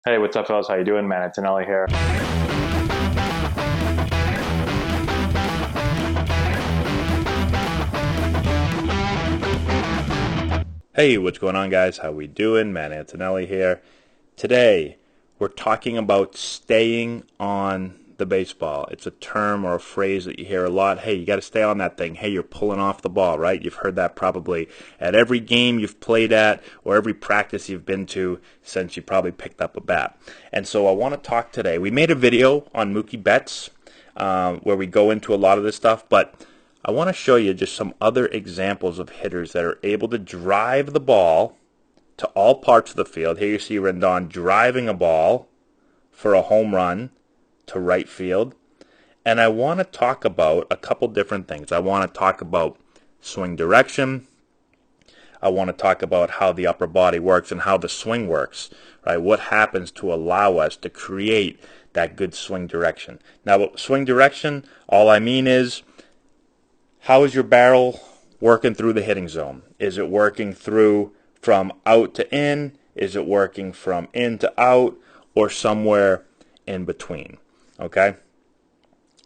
Hey, what's up, fellas? How you doing, man? Antonelli here. Hey, what's going on, guys? How we doing? Matt Antonelli here. Today, we're talking about staying on the baseball. It's a term or a phrase that you hear a lot. Hey, you got to stay on that thing. Hey, you're pulling off the ball, right? You've heard that probably at every game you've played at or every practice you've been to since you probably picked up a bat. And so I want to talk today. We made a video on Mookie Betts where we go into a lot of this stuff, but I want to show you just some other examples of hitters that are able to drive the ball to all parts of the field. Here you see Rendón driving a ball for a home run to right field. And I want to talk about a couple different things. I want to talk about swing direction. I want to talk about how the upper body works and how the swing works, right? What happens to allow us to create that good swing direction. Now, swing direction, all I mean is, how is your barrel working through the hitting zone? Is it working through from out to in? Is it working from in to out? Or somewhere in between? Okay?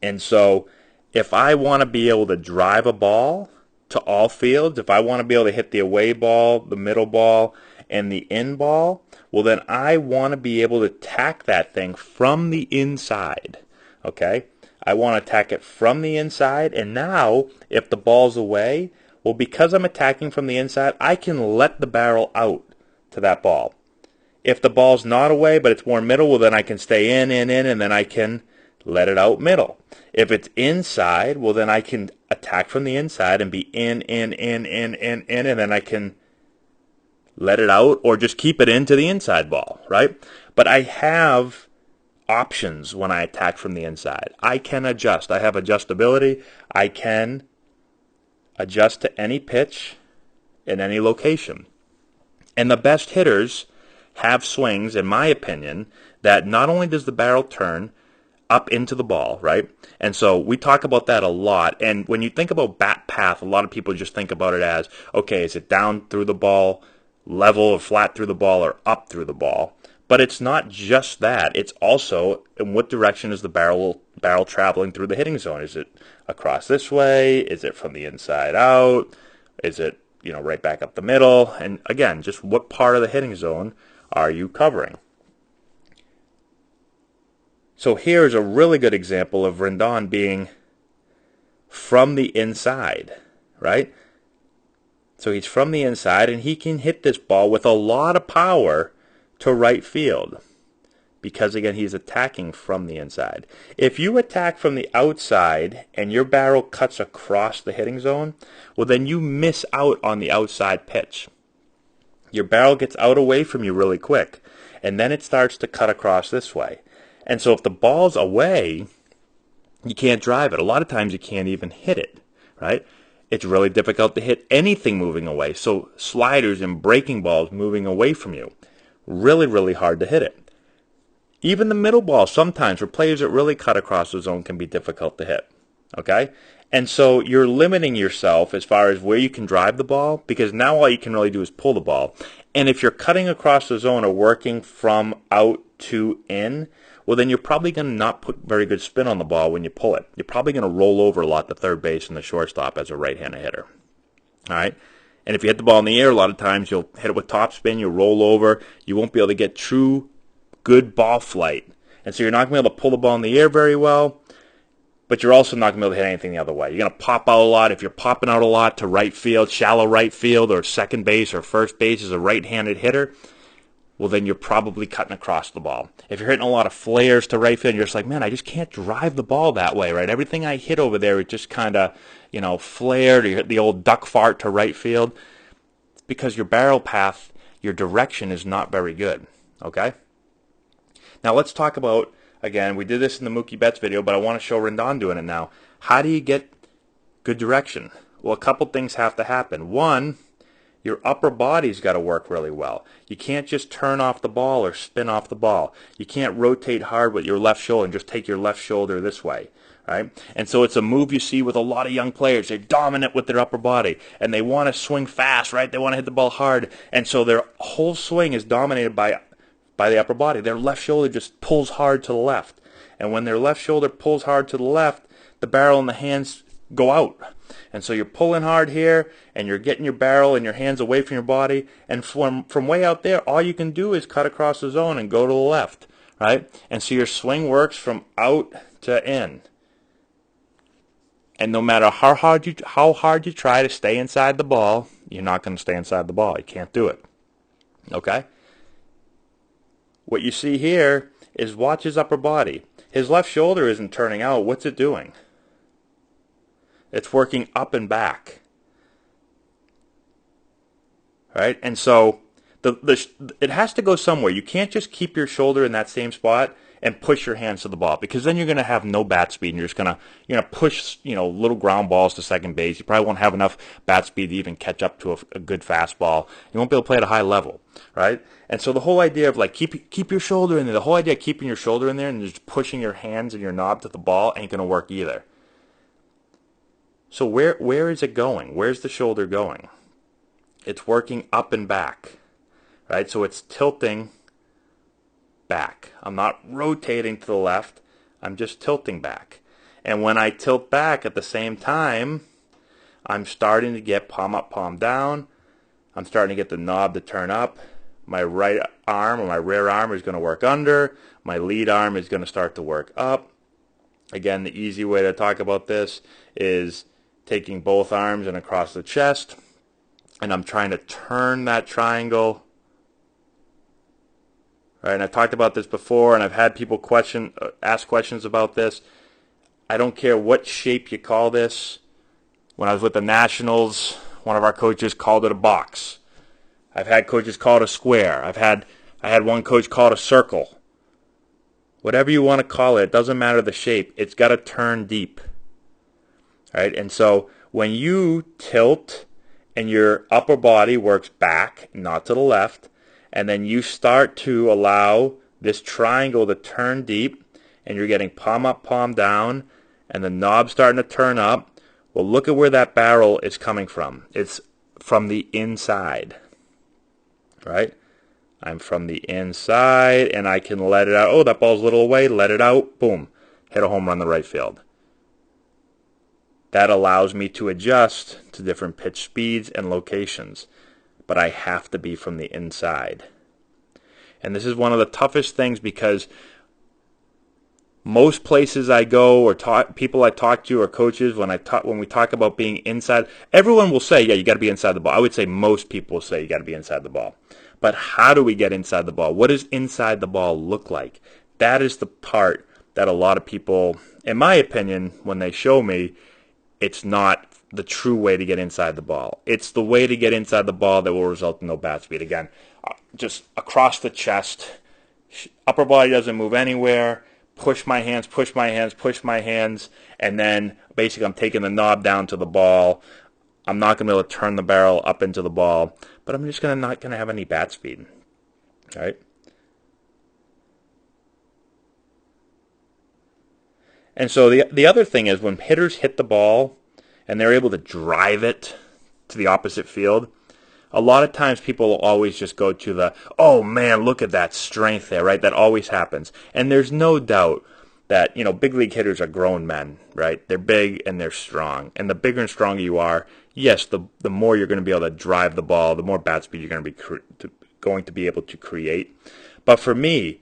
And so if I want to be able to drive a ball to all fields, if I want to be able to hit the away ball, the middle ball, and the in ball, well, then I want to be able to attack that thing from the inside. Okay? I want to attack it from the inside, and now, if the ball's away, well, because I'm attacking from the inside, I can let the barrel out to that ball. If the ball's not away, but it's more middle, well, then I can stay in, and then I can let it out middle. If it's inside, well, then I can attack from the inside and be in, and then I can let it out or just keep it into the inside ball, right? But I have options when I attack from the inside. I can adjust. I have adjustability. I can adjust to any pitch in any location. And the best hitters have swings, in my opinion, that not only does the barrel turn up into the ball, right? And so we talk about that a lot. And when you think about bat path, a lot of people just think about it as, okay, is it down through the ball, level or flat through the ball, or up through the ball? But it's not just that. It's also in what direction is the barrel traveling through the hitting zone? Is it across this way? Is it from the inside out? Is it, right back up the middle? And again, just what part of the hitting zone are you covering? So here's a really good example of Rendon being from the inside, right? So he's from the inside, and he can hit this ball with a lot of power to right field because, again, he's attacking from the inside. If you attack from the outside and your barrel cuts across the hitting zone, well, then you miss out on the outside pitch. Your barrel gets out away from you really quick, and then it starts to cut across this way. And so if the ball's away, you can't drive it. A lot of times you can't even hit it, right? It's really difficult to hit anything moving away. So sliders and breaking balls moving away from you, really, really hard to hit it. Even the middle ball sometimes for players that really cut across the zone can be difficult to hit, okay? And so you're limiting yourself as far as where you can drive the ball because now all you can really do is pull the ball. And if you're cutting across the zone or working from out to in, well, then you're probably going to not put very good spin on the ball when you pull it. You're probably going to roll over a lot the third base and the shortstop as a right-handed hitter. All right? And if you hit the ball in the air, a lot of times you'll hit it with topspin, you'll roll over. You won't be able to get true good ball flight. And so you're not going to be able to pull the ball in the air very well, but you're also not going to be able to hit anything the other way. You're going to pop out a lot. If you're popping out a lot to right field, shallow right field, or second base or first base as a right-handed hitter, well, then you're probably cutting across the ball. If you're hitting a lot of flares to right field, and you're just like, man, I just can't drive the ball that way, right? Everything I hit over there, it just kind of, flared, or you hit the old duck fart to right field. It's because your barrel path, your direction is not very good, okay? Now let's talk about, again, we did this in the Mookie Betts video, but I want to show Rendon doing it now. How do you get good direction? Well, a couple things have to happen. One, your upper body's got to work really well. You can't just turn off the ball or spin off the ball. You can't rotate hard with your left shoulder and just take your left shoulder this way, right? And so it's a move you see with a lot of young players. They're dominant with their upper body, and they want to swing fast, right? They want to hit the ball hard, and so their whole swing is dominated by by the upper body. Their left shoulder just pulls hard to the left. And when their left shoulder pulls hard to the left, the barrel and the hands go out. And so you're pulling hard here, and you're getting your barrel and your hands away from your body. And from way out there, all you can do is cut across the zone and go to the left, right? And so your swing works from out to in. And no matter how hard you try to stay inside the ball, you're not going to stay inside the ball. You can't do it. Okay? What you see here is watch his upper body. His left shoulder isn't turning out. What's it doing? It's working up and back. Right? And so it has to go somewhere. You can't just keep your shoulder in that same spot and push your hands to the ball, because then you're going to have no bat speed, and you're going to push little ground balls to second base. You probably won't have enough bat speed to even catch up to a good fastball. You won't be able to play at a high level, right? And so the whole idea of keep your shoulder in there, the whole idea of keeping your shoulder in there and just pushing your hands and your knob to the ball ain't going to work either. So where is it going? Where's the shoulder going? It's working up and back, right? So it's tilting back. I'm not rotating to the left. I'm just tilting back. And when I tilt back at the same time, I'm starting to get palm up, palm down. I'm starting to get the knob to turn up. My right arm or my rear arm is going to work under. My lead arm is going to start to work up. Again, the easy way to talk about this is taking both arms and across the chest, and I'm trying to turn that triangle. Right, and I've talked about this before, and I've had people ask questions about this. I don't care what shape you call this. When I was with the Nationals, one of our coaches called it a box. I've had coaches call it a square. I had one coach call it a circle. Whatever you want to call it, it doesn't matter the shape. It's got to turn deep. Right, and so when you tilt and your upper body works back, not to the left, and then you start to allow this triangle to turn deep, and you're getting palm up, palm down, and the knob starting to turn up. Well, look at where that barrel is coming from. It's from the inside, right? I'm from the inside, and I can let it out. Oh, that ball's a little away. Let it out. Boom. Hit a home run the right field. That allows me to adjust to different pitch speeds and locations. But I have to be from the inside. And this is one of the toughest things, because most places I go or people I talk to or coaches, when we talk about being inside, everyone will say, yeah, you got to be inside the ball. I would say most people will say you got to be inside the ball. But how do we get inside the ball? What does inside the ball look like? That is the part that a lot of people, in my opinion, when they show me, it's not the true way to get inside the ball. It's the way to get inside the ball that will result in no bat speed. Again, just across the chest, upper body doesn't move anywhere, push my hands, push my hands, push my hands, and then basically I'm taking the knob down to the ball. I'm not going to be able to turn the barrel up into the ball, but I'm just not going to have any bat speed. All right? And so the other thing is, when hitters hit the ball and they're able to drive it to the opposite field, a lot of times people will always just go to the, oh man, look at that strength there, right? That always happens. And there's no doubt that, big league hitters are grown men, right? They're big and they're strong. And the bigger and stronger you are, yes, the more you're going to be able to drive the ball, the more bat speed you're going to be able to create. But for me,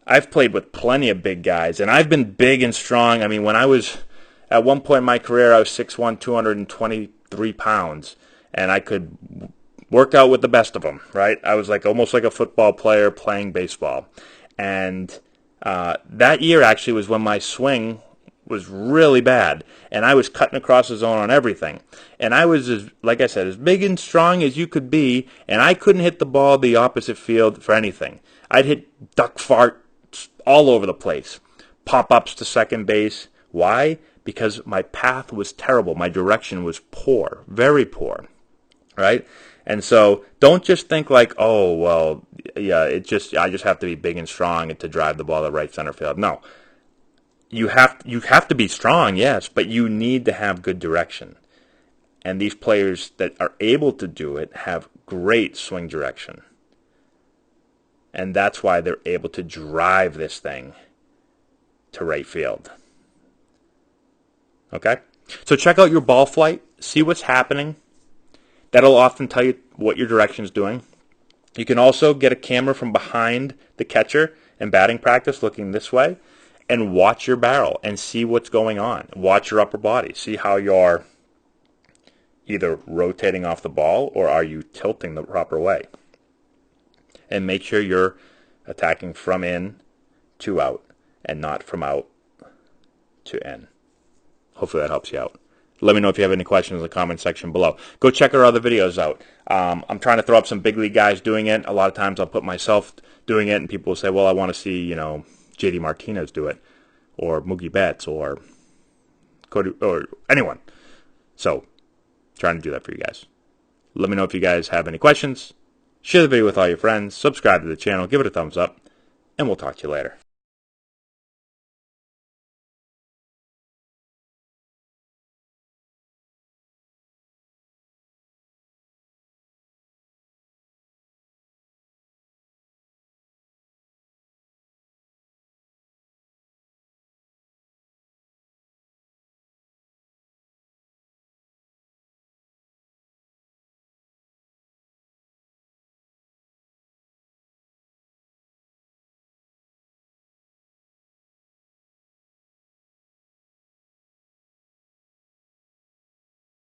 I've played with plenty of big guys, and I've been big and strong. I mean, at one point in my career, I was 6'1", 223 pounds, and I could work out with the best of them, right? I was almost like a football player playing baseball. And that year actually was when my swing was really bad, and I was cutting across the zone on everything. And I was, like I said, as big and strong as you could be, and I couldn't hit the ball the opposite field for anything. I'd hit duck farts all over the place, pop-ups to second base. Why? Because my path was terrible. My direction was poor, very poor, right? And so don't just think oh, well, yeah, I just have to be big and strong and to drive the ball to right center field. No. You have to be strong, yes, but you need to have good direction. And these players that are able to do it have great swing direction. And that's why they're able to drive this thing to right field. Okay? So check out your ball flight. See what's happening. That'll often tell you what your direction is doing. You can also get a camera from behind the catcher in batting practice looking this way and watch your barrel and see what's going on. Watch your upper body. See how you're either rotating off the ball or are you tilting the proper way. And make sure you're attacking from in to out and not from out to in. Hopefully that helps you out. Let me know if you have any questions in the comment section below. Go check our other videos out. I'm trying to throw up some big league guys doing it. A lot of times I'll put myself doing it, and people will say, well, I want to see, J.D. Martinez do it, or Mookie Betts, or Cody, or anyone. So, trying to do that for you guys. Let me know if you guys have any questions. Share the video with all your friends. Subscribe to the channel. Give it a thumbs up. And we'll talk to you later.